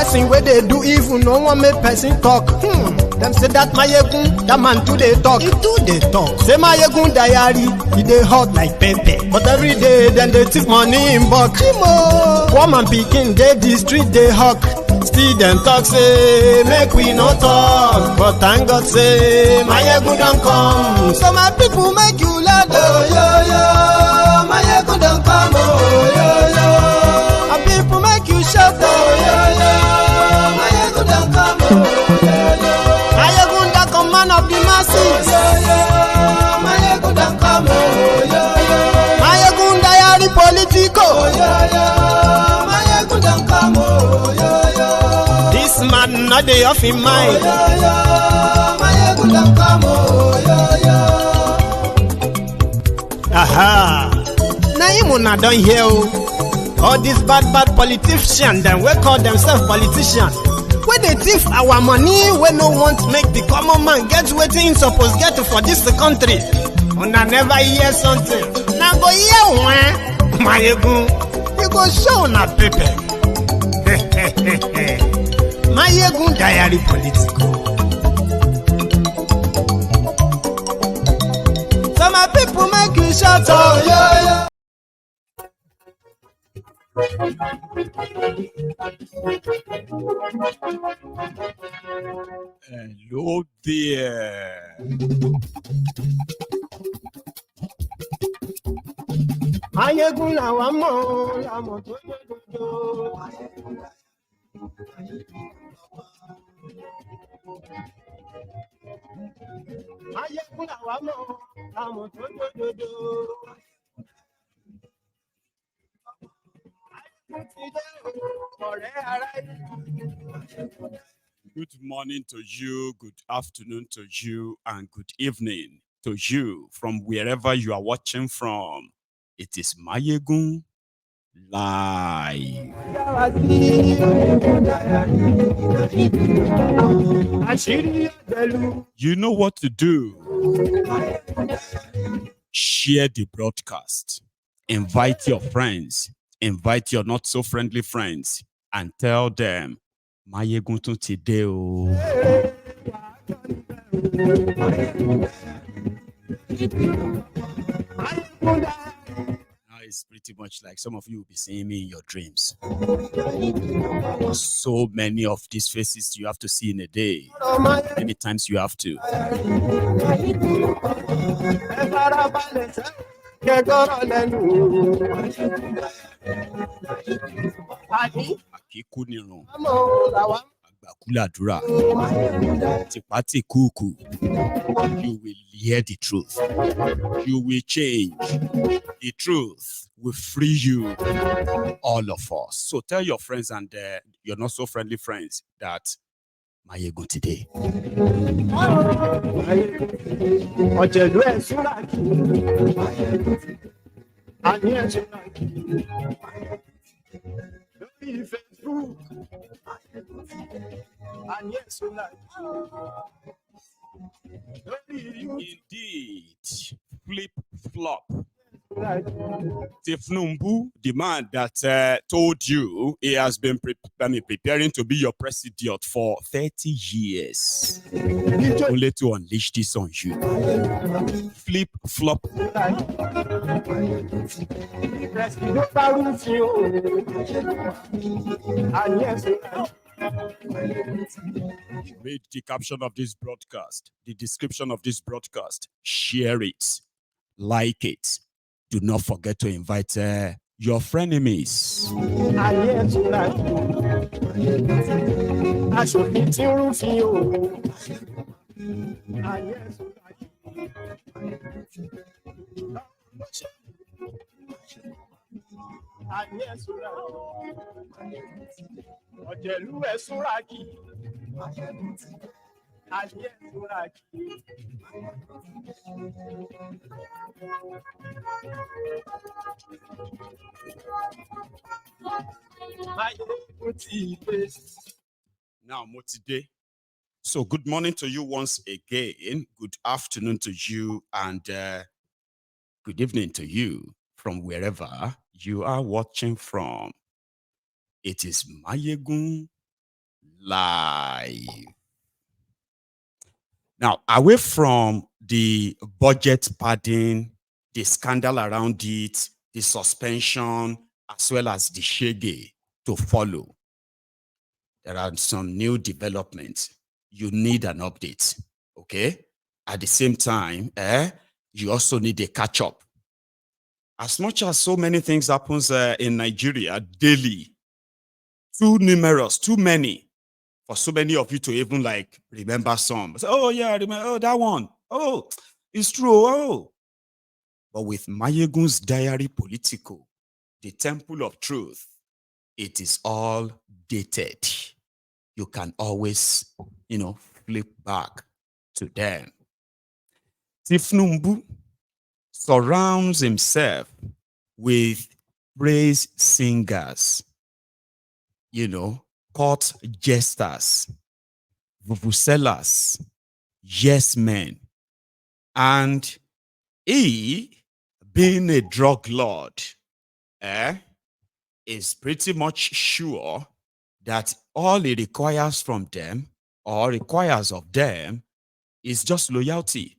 person where they do evil, no one make person talk. Them say that Mayegun, that man too they talk. He too they talk. Say Mayegun diary, he they hot like pepper. But every day, then they take money in bulk. Woman picking, they the street, they hawk. Still them talk, say, make we no talk. But thank God, say, Mayegun don't come. So my people make you laugh, oh, yo, yo. Mayegun don't come, oh, yo, yo. My people make you shout, oh, yo, yo. Mayegun don't come, oh, yo, yo. Mayegun don't come, man of the masses, oh, yo, yo. Mayegun don't come, oh, yo, yo. Mayegun diary politico, oh, yo, yo. Mayegun don't come, oh, yo, yo. This man not dey off in mind, oh, yo, yo. Mayegun don't come, oh, yo, yo. Aha. Now him una don hear all these bad politicians dem wey call themselves politicians wey dey thief our money, wey no want make the common man get wetin him suppose get for this country. Una never hear something, na go hear one. Mayegun, you go show una pepper. Mayegun diary political. So my people make you shout, oh yeah, yeah. Hello there. Mayegun làwa mọ̀, làmọ̀ tó yẹ dodo. Mayegun làwa mọ̀, làmọ̀ tó yẹ dodo. Good morning to you, good afternoon to you, and good evening to you from wherever you are watching from. It is Mayegun Live. You know what to do. Share the broadcast. Invite your friends. Invite your not so friendly friends and tell them Mayegun tún ti dé o. Now it's pretty much like some of you will be seeing me in your dreams. So many of these faces you have to see in a day. Many times you have to. Akíkú nìrun, àgbàkúlàdúrà, tìpátìkúùkù. You will hear the truth. You will change. The truth will free you, all of us. So tell your friends and your not so friendly friends that Mayegun today. Ọ̀jẹ̀lú ẹ̀ súnra kì í. Àní ẹ̀ súnra kì í. Lórí Facebook. Àní ẹ̀ súnra kì í. Lórí YouTube. Indeed, flip flop. Tinubu, the man that told you he has been preparing to be your president for 30 years, only to unleash this on you. Flip flop. Read the caption of this broadcast, the description of this broadcast, share it, like it. Do not forget to invite your frenemies. Ọ̀jẹ̀lú ẹ̀ súnra kì í. Now, Motide. So, good morning to you once again. Good afternoon to you, and good evening to you from wherever you are watching from. It is Mayegun live. Now, away from the budget padding, the scandal around it, the suspension, as well as the shege to follow, there are some new developments. You need an update, okay? At the same time, you also need a catch-up. As much as so many things happens in Nigeria daily, too numerous, too many, for so many of you to even like remember some. Say, oh yeah, I remember. Oh, that one. Oh, it's true. Oh, but with Mayegun's diary political, the temple of truth, it is all dated. You can always, flip back to them. Tinubu surrounds himself with praise singers, court jesters, vuvuzelas, yes men, and he, being a drug lord, is pretty much sure that all he requires from them or requires of them is just loyalty.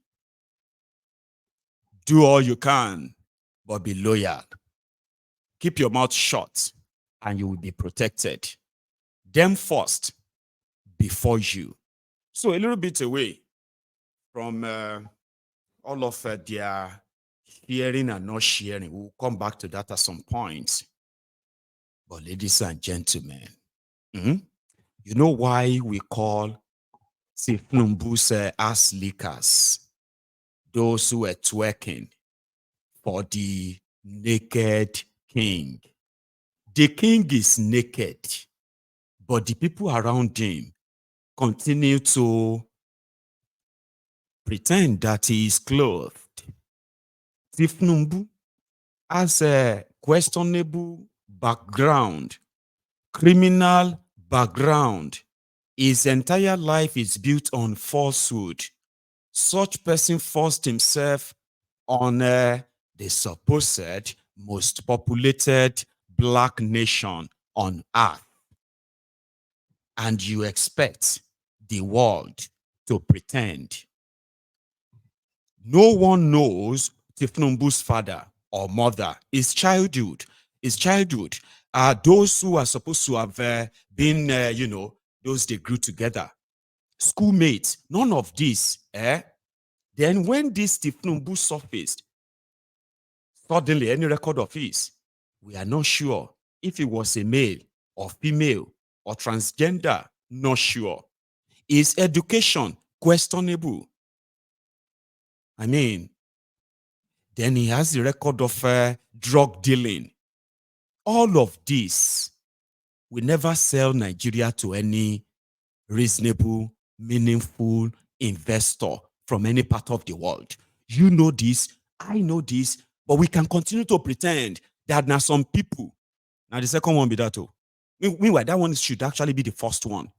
Do all you can, but be loyal. Keep your mouth shut and you will be protected. Them first before you. So a little bit away from all of their sharing and not sharing. We'll come back to that at some point. But ladies and gentlemen, you know why we call Tinubu's ass lickers those who are twerking for the naked king? The king is naked, but the people around him continue to pretend that he is clothed. Tinubu has a questionable background, criminal background. His entire life is built on falsehood. Such person forced himself on the supposed most populated black nation on earth. And you expect the world to pretend. No one knows Tinubu's father or mother. His childhood. Those who are supposed to have been, those they grew together. Schoolmates, none of this. Then when this Tinubu surfaced, suddenly any record of his, we are not sure if he was a male or female or transgender, not sure. His education, questionable. Then he has the record of drug dealing. All of this will never sell Nigeria to any reasonable, meaningful investor from any part of the world. You know this, I know this, but we can continue to pretend that now some people. Now the second one be that too. Meanwhile, that one should actually be the first one.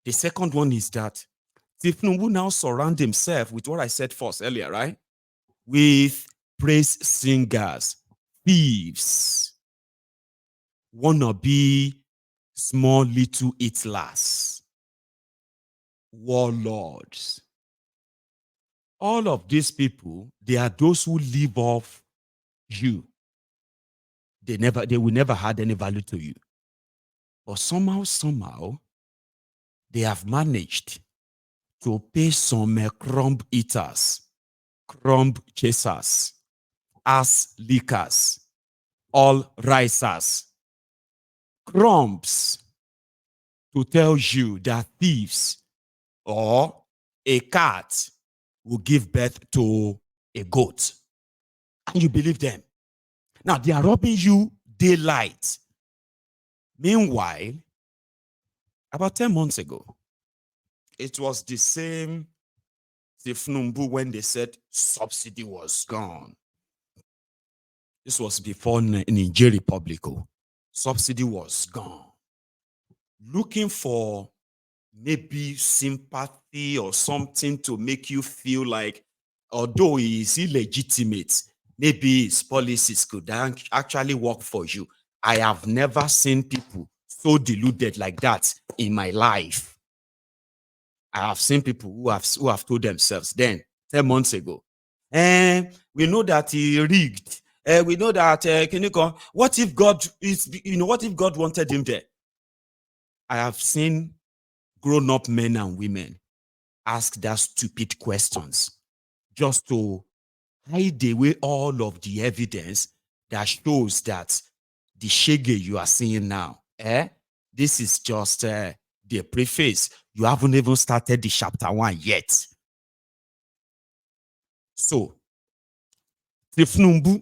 The second one is that Tinubu now surround himself with what I said first earlier, right? With praise singers, thieves, wannabe small little Hitlers, warlords. All of these people, they are those who live off you. They will never had any value to you. But somehow, they have managed to pay some crumb eaters, crumb chasers, ass lickers, all risers, crumbs, to tell you that thieves or a cat will give birth to a goat. And you believe them. Now, they are robbing you daylight. Meanwhile, about 10 months ago, it was the same Tinubu when they said subsidy was gone. This was before Niger Republic. Subsidy was gone. Looking for maybe sympathy or something to make you feel like, although he is illegitimate, maybe his policies could actually work for you. I have never seen people so deluded like that in my life, I have seen people who have told themselves then 10 months ago, and we know that he rigged. We know that what if God what if God wanted him there? I have seen grown-up men and women ask that stupid questions just to hide away all of the evidence that shows that the shege you are seeing now, this is just the preface. You haven't even started the chapter 1 yet. So, Tinubu,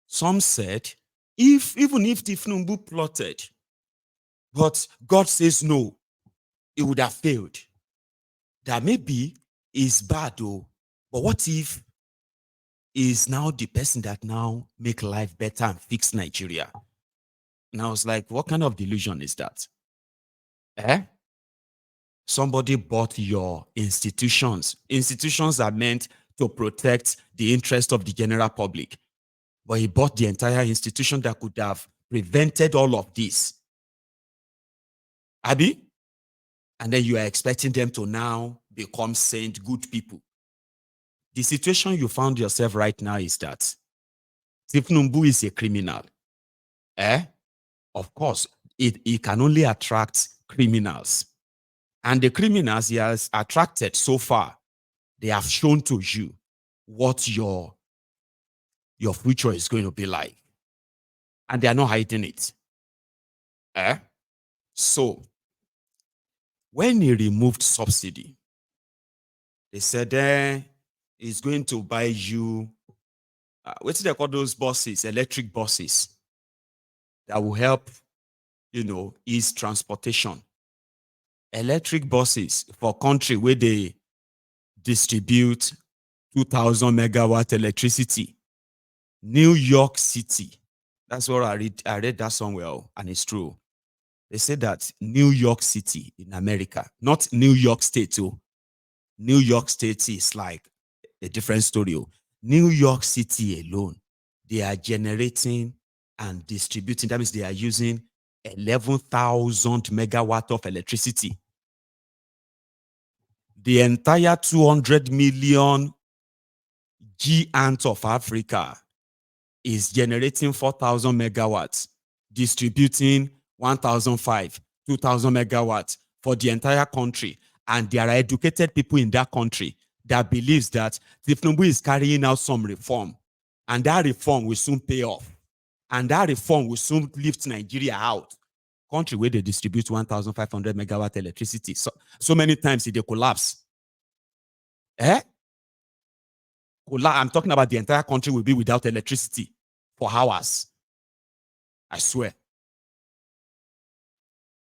some said, even if Tinubu plotted, but God says no, it would have failed. That maybe is bad though, but what if is now the person that now make life better and fix Nigeria? And I was like, what kind of delusion is that? Somebody bought your institutions. Institutions are meant to protect the interest of the general public. But he bought the entire institution that could have prevented all of this. Abi? And then you are expecting them to now become saint, good people. The situation you found yourself right now is that Tinubu is a criminal. Of course, it can only attract criminals. And the criminals he has attracted so far, they have shown to you what your future is going to be like. And they are not hiding it. So, when he removed subsidy, they said he's going to buy you, what do they call those buses, electric buses, that will help, ease transportation. Electric buses for country where they distribute 2,000 megawatt electricity. New York City. That's what I read. I read that somewhere, and it's true. They say that New York City in America, not New York State. New York State is like a different story. New York City alone, they are generating and distributing. That means they are using 11,000 megawatt of electricity. The entire 200 million giant of Africa is generating 4,000 megawatts, distributing 1,005, 2,000 megawatts for the entire country. And there are educated people in that country that believes that Tinubu is carrying out some reform, and that reform will soon pay off. And that reform will soon lift Nigeria out. Country where they distribute 1,500 megawatt electricity. So many times they collapse. I'm talking about the entire country will be without electricity for hours. I swear.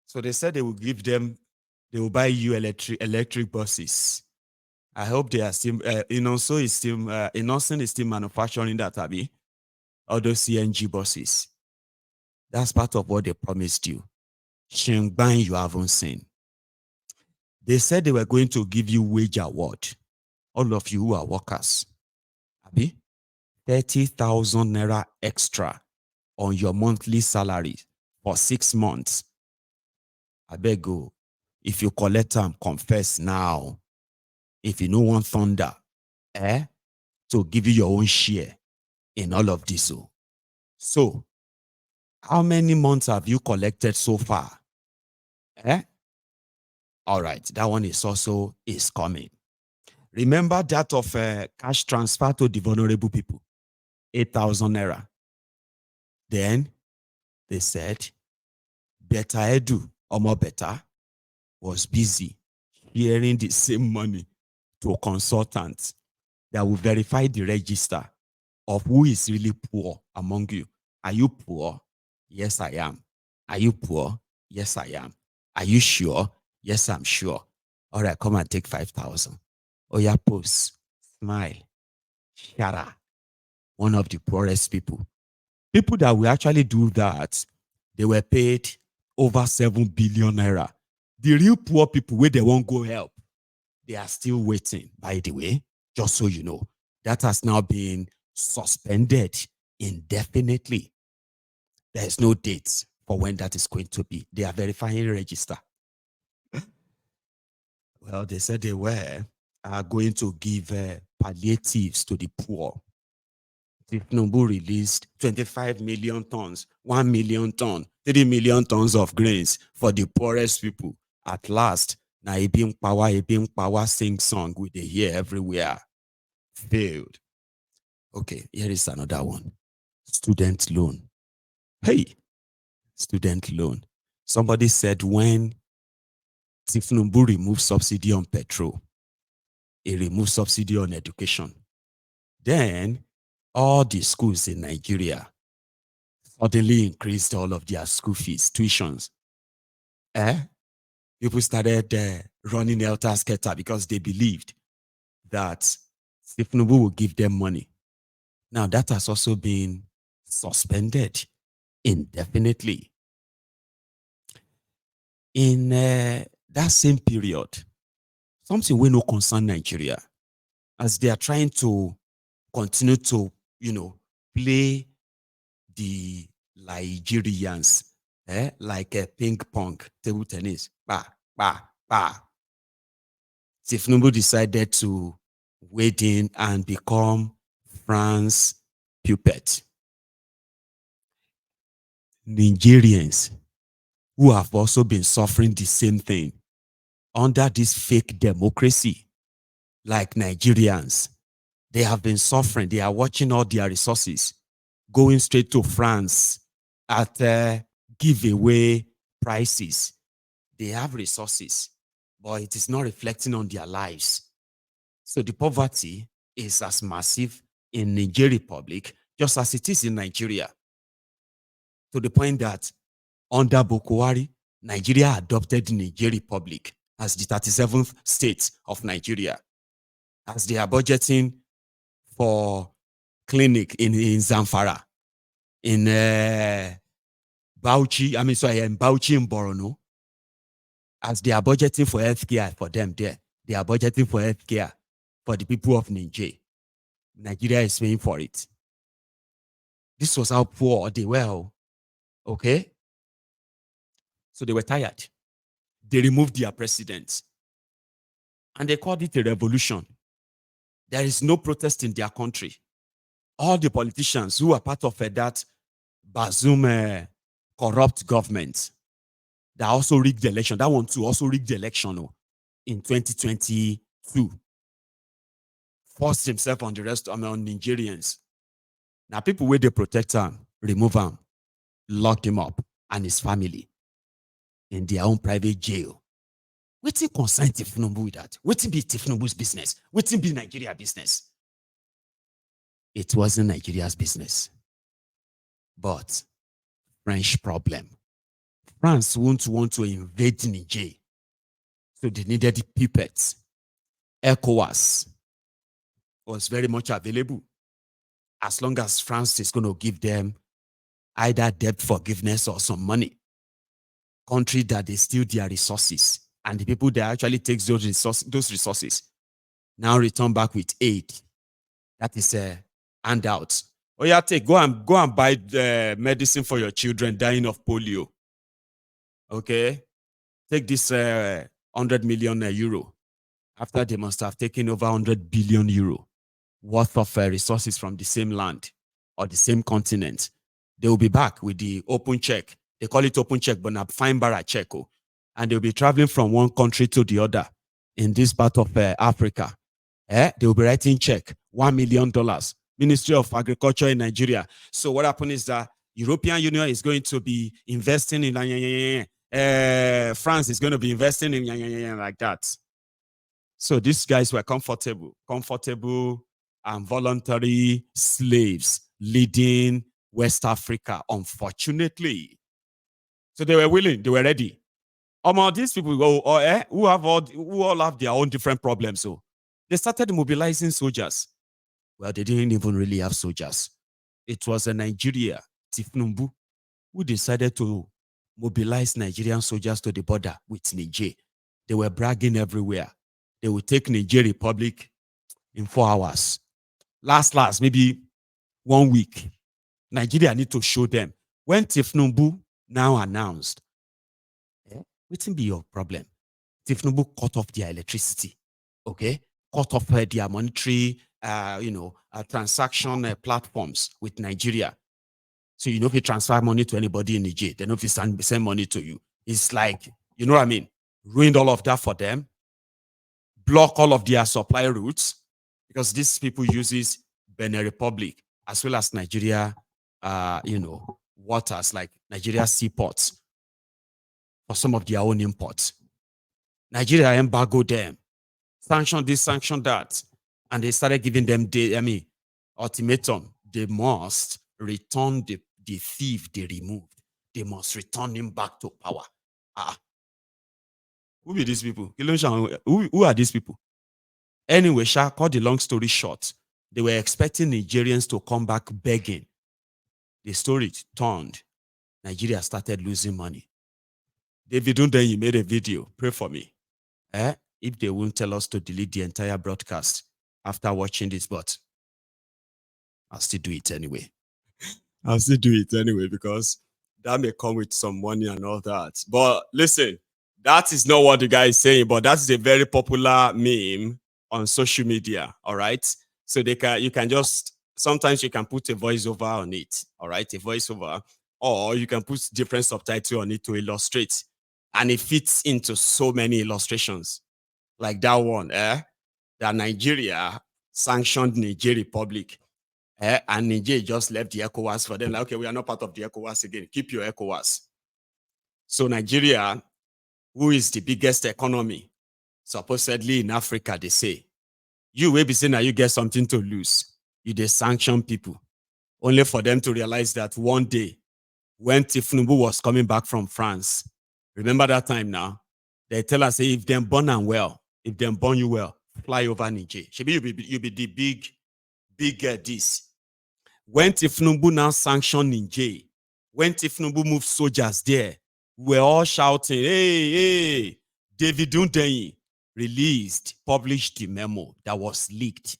So they said they will give them, they will buy you electric buses. I hope they are still, Inonso is still manufacturing that, Abi. All those CNG buses. That's part of what they promised you. Shengban you haven't seen. They said they were going to give you wage award. All of you who are workers. Abi, 30,000 naira extra on your monthly salary for 6 months. I beg you, if you collect them, confess now. If you don't want thunder, to give you your own share in all of this. So, how many months have you collected so far? All right, that one is coming. Remember that of cash transfer to the vulnerable people, 8,000 naira. Then they said, Better Edu, Omo Better, was busy sharing the same money to consultants that will verify the register of who is really poor among you. Are you poor? Yes, I am. Are you poor? Yes, I am. Are you sure? Yes, I'm sure. All right, come and take 5,000. Oya post, smile, Shara, one of the poorest people. People that will actually do that, they were paid over 7 billion naira. The real poor people where they won't go help, they are still waiting, by the way, just so you know. That has now been suspended indefinitely. There is no date for when that is going to be. They are verifying register. Well, they said they were going to give palliatives to the poor. Tinubu released 25 million tons, 1 million ton, 3 million tons of grains for the poorest people. At last, na Ebim Power sing song we dey hear everywhere. Failed. Okay, here is another one. Student loan. Hey, student loan. Somebody said when Tinubu removed subsidy on petrol, he removed subsidy on education. Then all the schools in Nigeria suddenly increased all of their school fees, tuitions. People started running helter-skelter because they believed that Tinubu will give them money. Now that has also been suspended indefinitely. In that same period, something will no concern Nigeria, as they are trying to continue to, play the Nigerians like a ping pong, table tennis. Tinubu decided to wade in and become France's puppet. Nigerians who have also been suffering the same thing under this fake democracy, like Nigerians, they have been suffering. They are watching all their resources going straight to France at giveaway prices. They have resources, but it is not reflecting on their lives. So the poverty is as massive in Niger Republic just as it is in Nigeria, to the point that under Boko Haram, Nigeria adopted Niger Republic as the 37th state of Nigeria, as they are budgeting for clinic in Zamfara, in Bauchi, in Bauchi in Borno, as they are budgeting for healthcare for them there. They are budgeting for healthcare for the people of Niger. Nigeria is paying for it. This was how poor they were. Okay? So they were tired. They removed their president. And they called it a revolution. There is no protest in their country. All the politicians who are part of that Bazoum corrupt government that also rigged the election, that one too also rigged the election in 2022, forced himself on the rest on Nigerians. Now people where they protect him, remove him, lock him up and his family in their own private jail. Wetin concern Tinubu with that? Wetin be Tinubu's business? Wetin be Nigeria business? It wasn't Nigeria's business. But French problem. France won't want to invade Niger. So they needed the puppets. ECOWAS was very much available, as long as France is going to give them either debt forgiveness or some money. Country that they steal their resources, and the people that actually takes those resources now return back with aid. That is a handout. Oh yeah, go and buy the medicine for your children dying of polio. Okay, take this 100 million euro. After they must have taken over 100 billion euro worth of resources from the same land or the same continent, they will be back with the open check. They call it open check, but not fine bar check. And they'll be traveling from one country to the other in this part of Africa. They will be writing check, $1 million. Ministry of Agriculture in Nigeria. So what happened is that European Union is going to be investing in France is going to be investing in like that. So these guys were comfortable and voluntary slaves leading West Africa, unfortunately. So they were willing, they were ready. These people who all have their own different problems. So they started mobilizing soldiers. Well, they didn't even really have soldiers. It was a Nigeria, Tinubu, who decided to mobilize Nigerian soldiers to the border with Niger. They were bragging everywhere. They would take Niger Republic in 4 hours. Last, maybe 1 week. Nigeria need to show them. When Tinubu now announced, what will be your problem? Tinubu cut off their electricity, okay? Cut off their monetary, transaction platforms with Nigeria. So if you transfer money to anybody in Niger, they know if you send money to you. It's like, you know what I mean? Ruined all of that for them. Block all of their supply routes because these people uses Benin Republic as well as Nigeria, waters like Nigeria seaports for some of their own imports. Nigeria embargoed them, sanction this, sanction that, and they started giving them ultimatum. They must return the thief they removed. They must return him back to power. Who be these people? Who are these people? Anyway, cut the long story short, they were expecting Nigerians to come back begging. The story turned. Nigeria started losing money. David Undenyi made a video. Pray for me. If they won't tell us to delete the entire broadcast after watching this, but I'll still do it anyway. I'll still do it anyway because that may come with some money and all that. But listen, that is not what the guy is saying, but that is a very popular meme on social media, all right? So you can just, sometimes you can put a voiceover on it, all right? A voiceover, or you can put different subtitles on it to illustrate. And it fits into so many illustrations. Like that one, that Nigeria sanctioned Niger Republic. And Niger just left the ECOWAS for them. Like, okay, we are not part of the ECOWAS again. Keep your ECOWAS. So Nigeria, who is the biggest economy, supposedly in Africa, they say, you will be saying that you get something to lose. You they sanction people. Only for them to realize that one day, when Tinubu was coming back from France, remember that time now, they tell us, hey, if them born and well, if them born you well, fly over Niger. Maybe you be the big this. When Tinubu now sanctioned Niger, when Tinubu moved soldiers there, we're all shouting, hey, David Undenyi published the memo that was leaked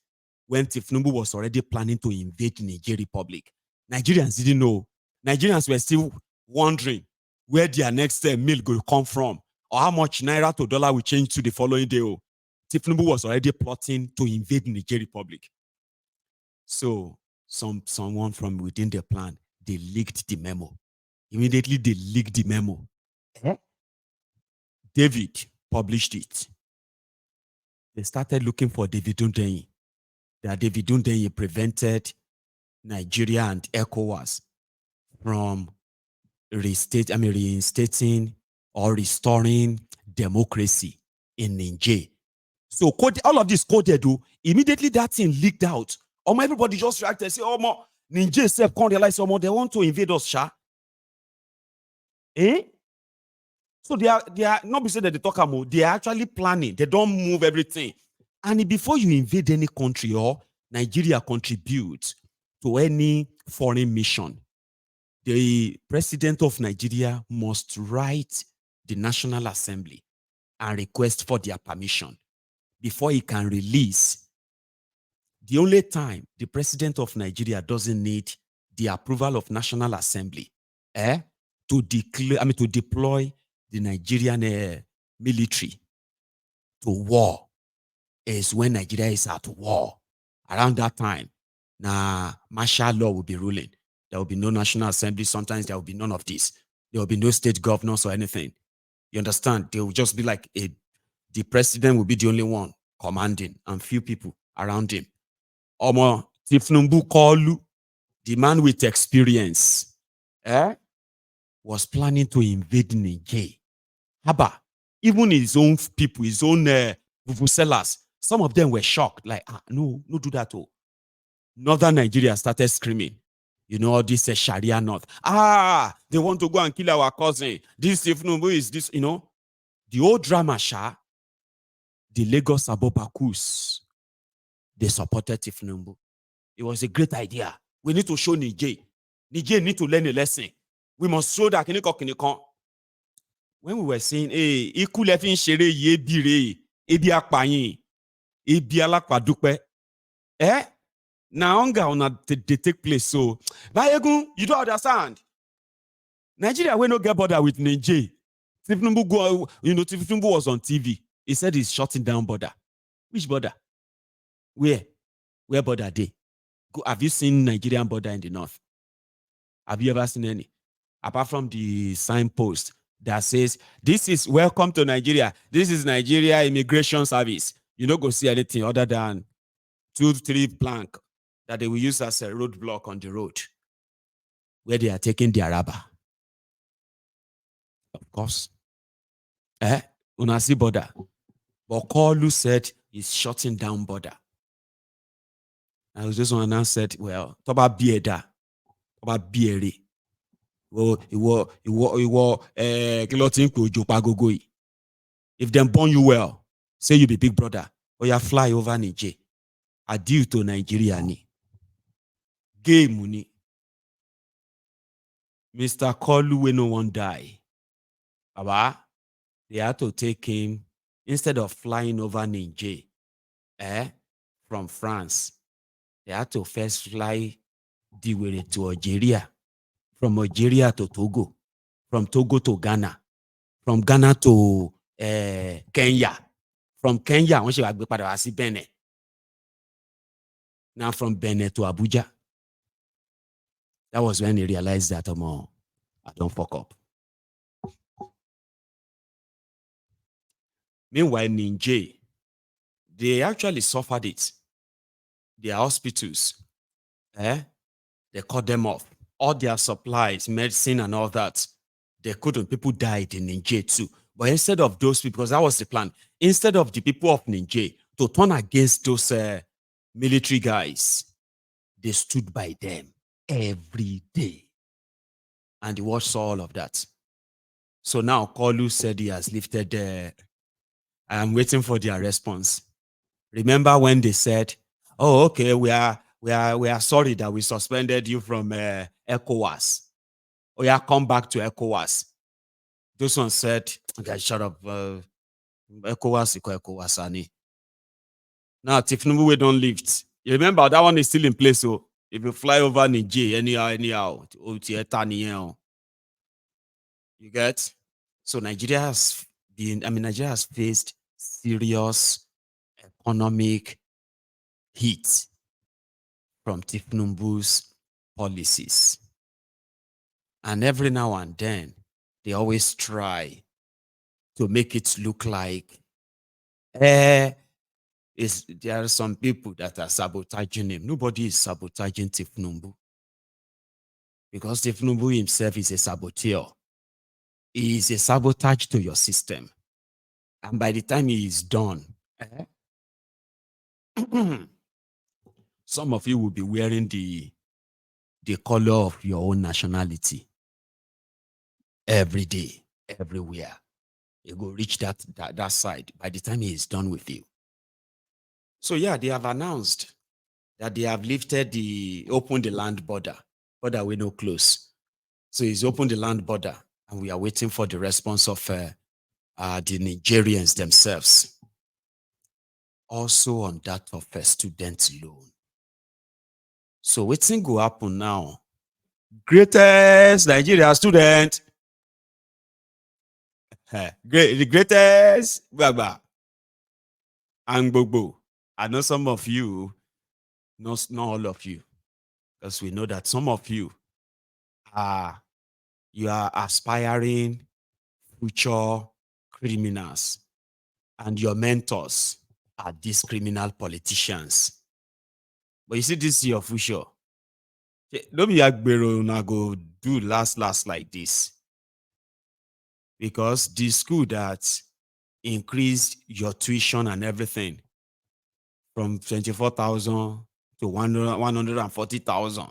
when Tinubu was already planning to invade Niger Republic. Nigerians didn't know. Nigerians were still wondering where their next meal will come from or how much naira to dollar will change to the following day. Tinubu was already plotting to invade Niger Republic. So someone from within the plan, they leaked the memo. Immediately they leaked the memo. David published it. They started looking for David Undenyi. That David Undenyi prevented Nigeria and ECOWAS from reinstating or restoring democracy in Niger. So all of this coded, immediately that thing leaked out. Everybody just reacted and say, Niger self can't realize they want to invade us, Sha. So they are not be saying that they talk about, they are actually planning. They don't move everything. And before you invade any country or Nigeria contributes to any foreign mission, the president of Nigeria must write the National Assembly and request for their permission before he can release. The only time the president of Nigeria doesn't need the approval of National Assembly to deploy the Nigerian military to war is when Nigeria is at war. Around that time, martial law will be ruling. There will be no National Assembly. Sometimes there will be none of this. There will be no state governors or anything. You understand? They will just be like the president will be the only one commanding and few people around him. Tinubu Kolu, the man with experience, was planning to invade Niger. Haba, even his own people, his own sellers, some of them were shocked. Like, no do that. Northern Nigeria started screaming. All this Sharia North. They want to go and kill our cousin. This Tinubu is this, The old drama, the Lagos Abobakus, they supported Tinubu. It was a great idea. We need to show Niger. Niger need to learn a lesson. We must show that when we were saying, ikulefin shere ye bire, ebi apayin, ebi alakpadupe, now hunger they take place. So, Bayegun, you don't understand. Nigeria will not get border with Niger. Tinubu was on TV. He said he's shutting down border. Which border? Where? Where border they? Have you seen Nigerian border in the north? Have you ever seen any? Apart from the signpost that says, this is welcome to Nigeria. This is Nigeria Immigration Service. You don't go see anything other than 2-3 plank that they will use as a roadblock on the road where they are taking their rubber. Of course. Unasi border. But Kolu said he's shutting down border. I was just one now said, well, Toba Bieda, Toba Biere. If them born you well, say you be big brother, or you fly over Niger. Adieu to Nigeria ni. Game ni. Mr. Kolu we no one die. Baba, they had to take him instead of flying over Niger, from France. They had to first fly the way to Algeria, from Algeria to Togo, from Togo to Ghana, from Ghana to Kenya, from Kenya, when she was Benin. Now from Benin to Abuja. That was when he realized that I don't fuck up. Meanwhile, Niger, they actually suffered it. Their hospitals, they cut them off. All their supplies, medicine and all that, they couldn't. People died in Niger too. But instead of those people, because that was the plan, instead of the people of Niger to turn against those military guys, they stood by them every day. And they watched all of that. So now Kolu said he has lifted I am waiting for their response. Remember when they said, oh, okay, we are sorry that we suspended you from ECOWAS. Oh, yeah, come back to ECOWAS. Those ones said, okay, shut up. ECOWAS, Ani. Now, Tinubu, we don't lift. You remember that one is still in place. So if you fly over Niger, anyhow, you get? So Nigeria has faced serious economic heat from Tinubu's policies. And every now and then, they always try to make it look like there are some people that are sabotaging him. Nobody is sabotaging Tinubu. Because Tinubu himself is a saboteur. He is a sabotage to your system. And by the time he is done, some of you will be wearing the color of your own nationality every day, everywhere. You go reach that side by the time he is done with you. So yeah, they have announced that they have opened the land border we no close. So he's opened the land border, and we are waiting for the response of the Nigerians themselves. Also on that of a student loan. So what's going to happen now? Greatest Nigeria student. The greatest Baba. And Bobo. I know some of you, not all of you, because we know that some of you are aspiring future criminals, and your mentors are these criminal politicians. But you see, this is your future. Don't be Agbero go do last like this. Because the school that increased your tuition and everything from 24,000 to 140,000,